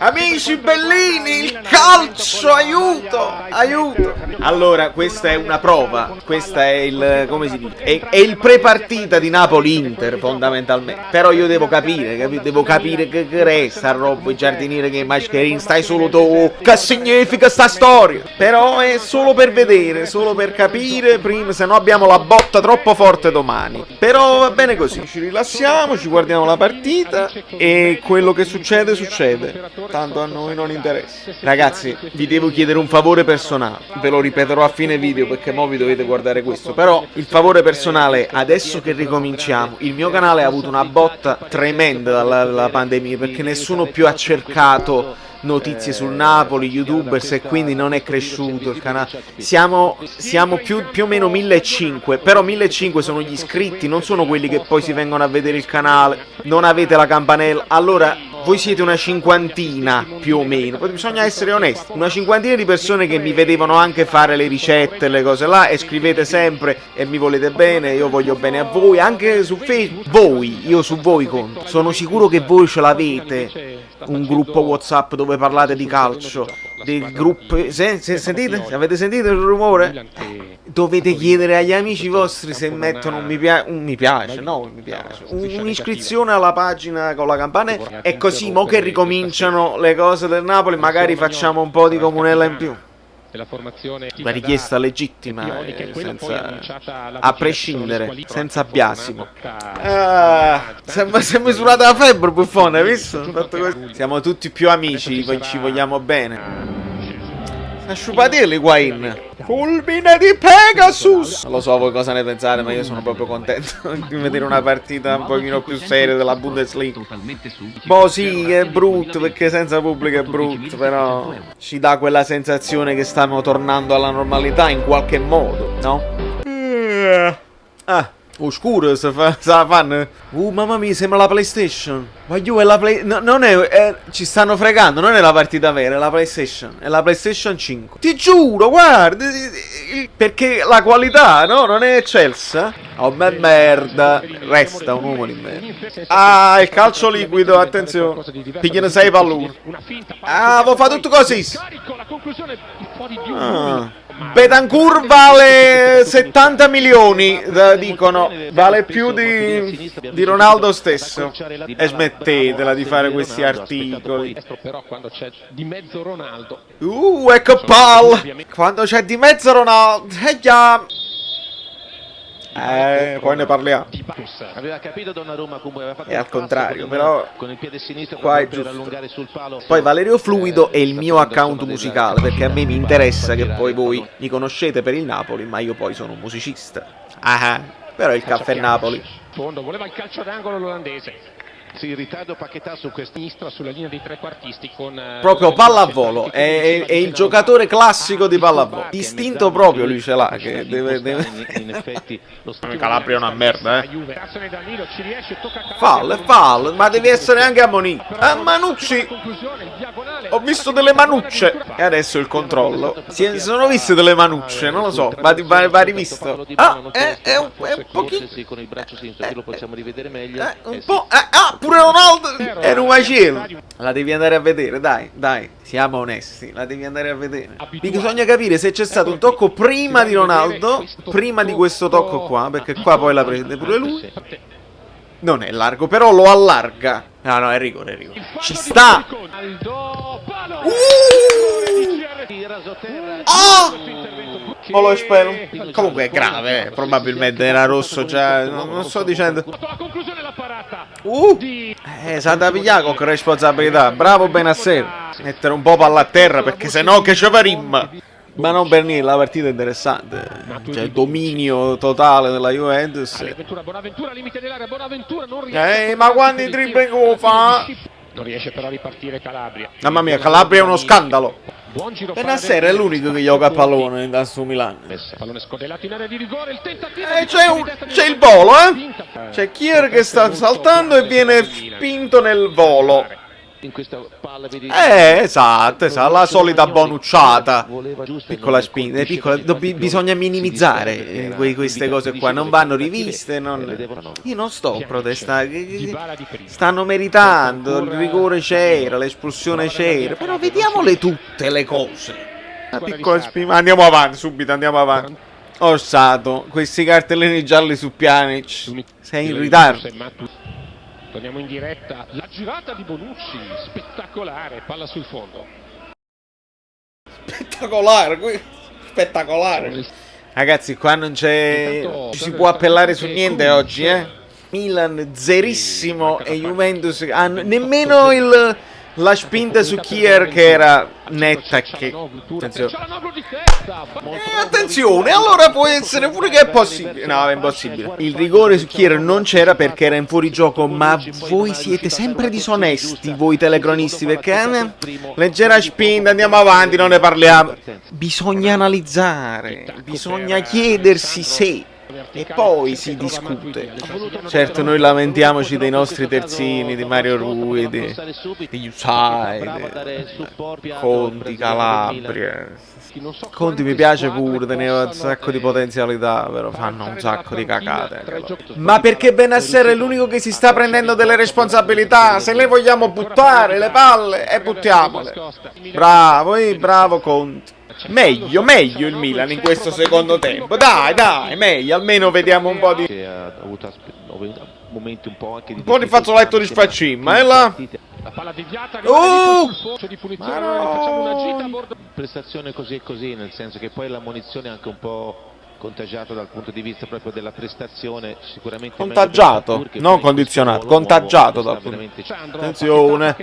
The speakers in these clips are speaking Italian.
Amici bellini, il calcio, aiuto, aiuto. Allora, questa è una prova, questa è il, come si dice, è il pre-partita di Napoli-Inter fondamentalmente. Però io devo capire, devo capire che è sta roba, il giardiniere che Mascherini, stai solo tu, che significa sta storia. Però è solo per vedere, solo per capire prima, se no abbiamo la botta troppo forte domani. Però va bene così, ci rilassiamo, ci guardiamo la partita e quello che succede, succede. Tanto a noi non interessa. Ragazzi, vi devo chiedere un favore personale. Ve lo ripeterò a fine video perché mo vi dovete guardare questo. Però il favore personale, adesso che ricominciamo, il mio canale ha avuto una botta tremenda dalla pandemia perché nessuno più ha cercato notizie sul Napoli, youtubers, e quindi non è cresciuto il canale. Siamo più o meno 1500, però 1500 sono gli iscritti, non sono quelli che poi si vengono a vedere il canale. Non avete la campanella, allora voi siete una cinquantina più o meno, poi bisogna essere onesti, una cinquantina di persone che mi vedevano anche fare le ricette, le cose là, e scrivete sempre e mi volete bene, io voglio bene a voi, anche su Facebook. Voi, io su voi conto, sono sicuro che voi ce l'avete un gruppo WhatsApp dove parlate di calcio, del gruppo, sentite? Avete sentito il rumore? Dovete chiedere agli amici vostri se mettono un mi piace, un'iscrizione alla pagina con la campanella, e così mo che ricominciano le cose del Napoli magari facciamo un po' di comunella in più. La richiesta legittima, a prescindere, senza biasimo. Si è misurata la febbre, buffone, hai visto? Siamo tutti più amici, ci vogliamo bene. Asciupatelli qua in fulmine di Pegasus. Non lo so voi cosa ne pensate, ma io sono proprio contento di vedere una partita un pochino più seria della Bundesliga. Boh, sì, è brutto perché senza pubblico è brutto, però ci dà quella sensazione che stiamo tornando alla normalità in qualche modo, no? Oscuro se fanno. Mamma mia, sembra la PlayStation. Ma io è la non è, ci stanno fregando, non è la partita vera, è la PlayStation. È la PlayStation 5. Ti giuro, guarda. Perché la qualità, no? Non è eccelsa. Oh, merda. Resta un uomo di merda. Il calcio liquido, attenzione. Pigliano 6 pallone. Avevo fatto tutto così. Betancourt vale 70 milioni, vale più di Ronaldo stesso. E smettetela di fare questi articoli. Ecco palla! Quando c'è di mezzo Ronaldo, già. Poi ne parliamo. È al contrario, però qua è giusto. Poi Valerio Fluido è il mio account musicale, perché a me mi interessa che poi voi mi conoscete per il Napoli, ma io poi sono un musicista. Però il caffè Napoli. Voleva il calcio d'angolo l'olandese. Sì, in ritardo Paquetá su sinistra sulla linea dei trequartisti con proprio pallavolo, è il giocatore classico di pallavolo. Distinto proprio lui ce l'ha, che deve... in effetti Calabria è una merda, Fallo, ma devi essere anche ammonito. Manucci! Ho visto delle manucce. E adesso il controllo. Si sono viste delle manucce, non lo so, va rivisto. È un pochino... con il braccio sinistro che lo possiamo rivedere meglio. Un po'... pure Ronaldo era un macello. La devi andare a vedere, dai, siamo onesti, la devi andare a vedere. Bisogna capire se c'è stato un tocco prima di Ronaldo, prima di questo tocco qua, perché qua poi la prende pure lui. Non è largo, però lo allarga. No, è rigore. Ci sta. O lo spero. Comunque è grave, probabilmente era rosso già, non sto dicendo. Santa pigliaco con responsabilità. Bravo Benasser. Mettere un po' palla a terra perché sennò che ci farimma. Ma non per niente, la partita è interessante. C'è il dominio totale della Juventus. Ma quanti dribbling fa? Non riesce però a ripartire Calabria. Mamma mia, Calabria è uno scandalo. Benasser è l'unico che gioca a pallone da su Milano. Pallone scodellato in area di rigore, il tentativo. C'è il volo, C'è Kier che sta saltando e viene spinto nel volo. in questa palla, vedi, esatto, la solita bonucciata, piccola spinta, bisogna minimizzare queste cose qua, non vanno riviste, io non sto protestando, stanno meritando, il rigore c'era, l'espulsione c'era, però vediamole tutte le cose. Una piccola spinta, andiamo avanti, subito andiamo avanti. Orsato, questi cartellini gialli su Pjanic, sei in ritardo. Torniamo in diretta, la girata di Bonucci, spettacolare, palla sul fondo. Spettacolare. Ragazzi, qua non c'è, si può appellare su niente oggi, Milan zerissimo e Juventus nemmeno la spinta su Kier che era netta, che attenzione, allora può essere pure che è possibile. No, è impossibile. Il rigore su Kier non c'era perché era in fuorigioco, ma voi siete sempre disonesti, voi telecronisti, perché leggera spinta, andiamo avanti, non ne parliamo. Bisogna analizzare, bisogna chiedersi se e poi si discute. Certo, noi lamentiamoci dei nostri terzini, di Mario Rui, di Usai, Conti, Calabria. Conti mi piace pure, teneva un sacco di potenzialità, però fanno un sacco di cacate. Ma perché Bennacer è l'unico che si sta prendendo delle responsabilità? Se le vogliamo buttare le palle, buttiamole. Bravo Conti. Meglio il Milan in questo secondo tempo. Dai, meglio, almeno vediamo un po' di un po' di fazzoletto di spaccimma, là. La palla deviata, di punizione, no. facciamo una gita a bordo. Prestazione così e così, nel senso che poi l'ammonizione è anche un po' contagiato dal punto di vista proprio della prestazione, sicuramente contagiato, non condizionato, contagiato dal punto. Attenzione.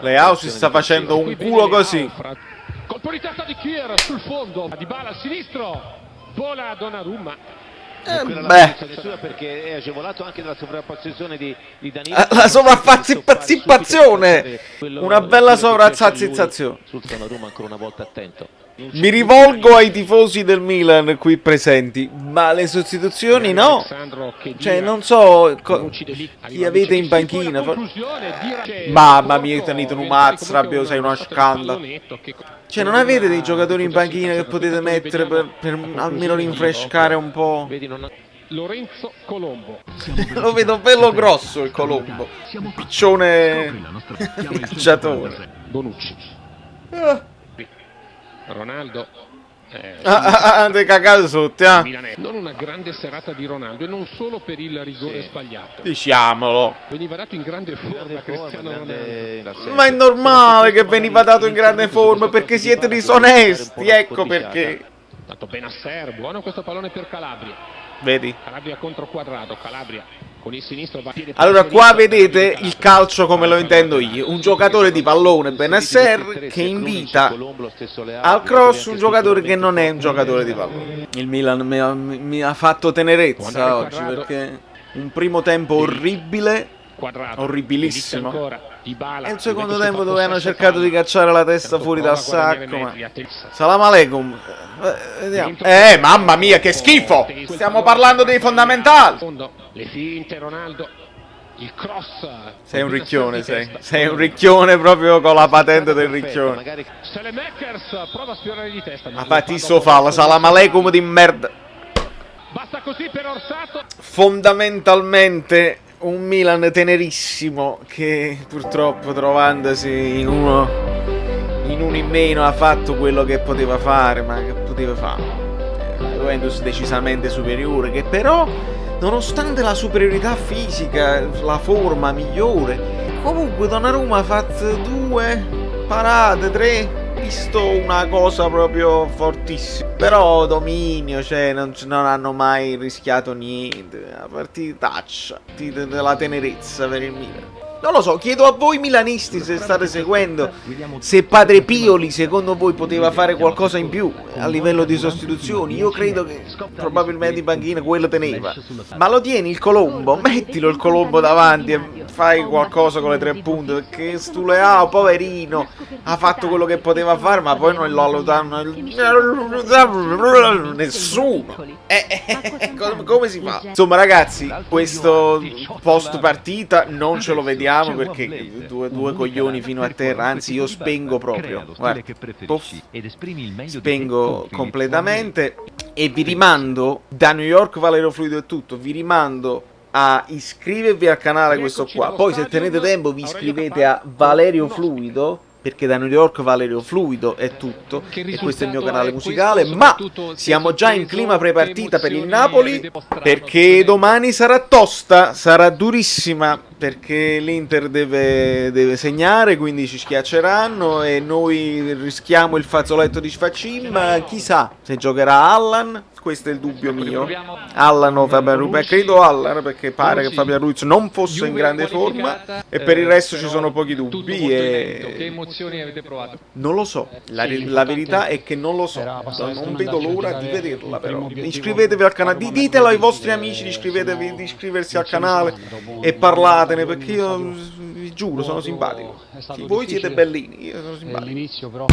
Leao si sta facendo un culo così. Colpo di testa di Kier sul fondo, Dybala al sinistro, vola Donnarumma. Perché è agevolato anche dalla sovrapposizione di Danilo. La sovrappazione, una bella sovrazzazzazione. Sul Donnarumma ancora una volta attento. Mi rivolgo ai tifosi del Milan qui presenti, ma le sostituzioni no. Cioè non so chi avete in panchina. Mamma mia, Tanito Numaz, Rabiot, sei una scandalo. Cioè non avete dei giocatori in panchina che potete mettere per almeno rinfrescare un po'? Lorenzo Colombo. Lo vedo bello grosso il Colombo. Piccione viaggiatore. Bonucci. Ronaldo. Te cagate sotto, Non una grande serata di Ronaldo e non solo per il rigore sbagliato. Diciamolo. Veniva dato in grande forma Cristiano Ronaldo. Ma è normale che veniva dato in grande forma perché siete disonesti, ecco perché. Tanto Bennacer, buono questo pallone per Calabria. Vedi? Calabria contro Quadrado, Calabria con il sinistro va piede. Allora qua vedete il calcio come lo intendo io, un giocatore di pallone Bennacer che invita al cross un giocatore che non è un giocatore di pallone. Il Milan mi ha fatto tenerezza oggi perché un primo tempo orribile, orribilissimo, e il secondo tempo dove hanno cercato di cacciare la testa fuori dal sacco, ma salam aleikum. Vediamo. Mamma mia, che schifo! Stiamo parlando dei fondamentali. Le finte, Ronaldo. Il cross. Sei un ricchione, sei un ricchione proprio con la patente del ricchione. Selemakers prova a sfiorare di testa. Ma fatti sofà, salam aleikum di merda. Basta così per Orsato. Fondamentalmente un Milan tenerissimo che purtroppo trovandosi in uno in meno ha fatto quello che poteva fare, ma che poteva fare. Juventus decisamente superiore, che però nonostante la superiorità fisica, la forma migliore, comunque Donnarumma ha fatto 2 parate, 3, visto una cosa proprio fortissima. Però dominio, cioè non hanno mai rischiato niente. La partitaccia della tenerezza per il Milan. Non lo so, chiedo a voi milanisti se state seguendo, se Padre Pioli secondo voi poteva fare qualcosa in più a livello di sostituzioni. Io credo che probabilmente in panchina quello teneva. Ma lo tieni il Colombo? Mettilo il Colombo davanti e fai qualcosa con le 3 punte, perché stu Leao, poverino, ha fatto quello che poteva fare, ma poi non lo allontanano nessuno. Come si fa? Insomma ragazzi, questo post partita non ce lo vediamo finiamo perché due coglioni fino a terra, anzi io spengo proprio, guarda, spengo completamente e vi rimando, da New York Valerio Fluido è tutto, vi rimando a iscrivervi al canale questo qua, poi se tenete tempo vi iscrivete a Valerio Fluido, perché da New York Valerio Fluido è tutto, e questo è il mio canale musicale, ma siamo già in clima prepartita per il Napoli, perché domani sarà tosta, sarà durissima, perché l'Inter deve segnare, quindi ci schiacceranno e noi rischiamo il fazzoletto di Sfacim, chissà se giocherà Allan. Questo è il dubbio mio. Allan o Fabian Ruiz, credo Allan, perché pare che Fabian Ruiz non fosse in grande forma, e per il resto ci sono pochi dubbi. Che emozioni avete provato? Non lo so, la verità è che non lo so, non vedo l'ora di vederla però. Iscrivetevi al canale, ditelo ai vostri amici di iscriversi al canale e parlatene, perché io vi giuro sono simpatico. Voi siete bellini, io sono simpatico. All'inizio però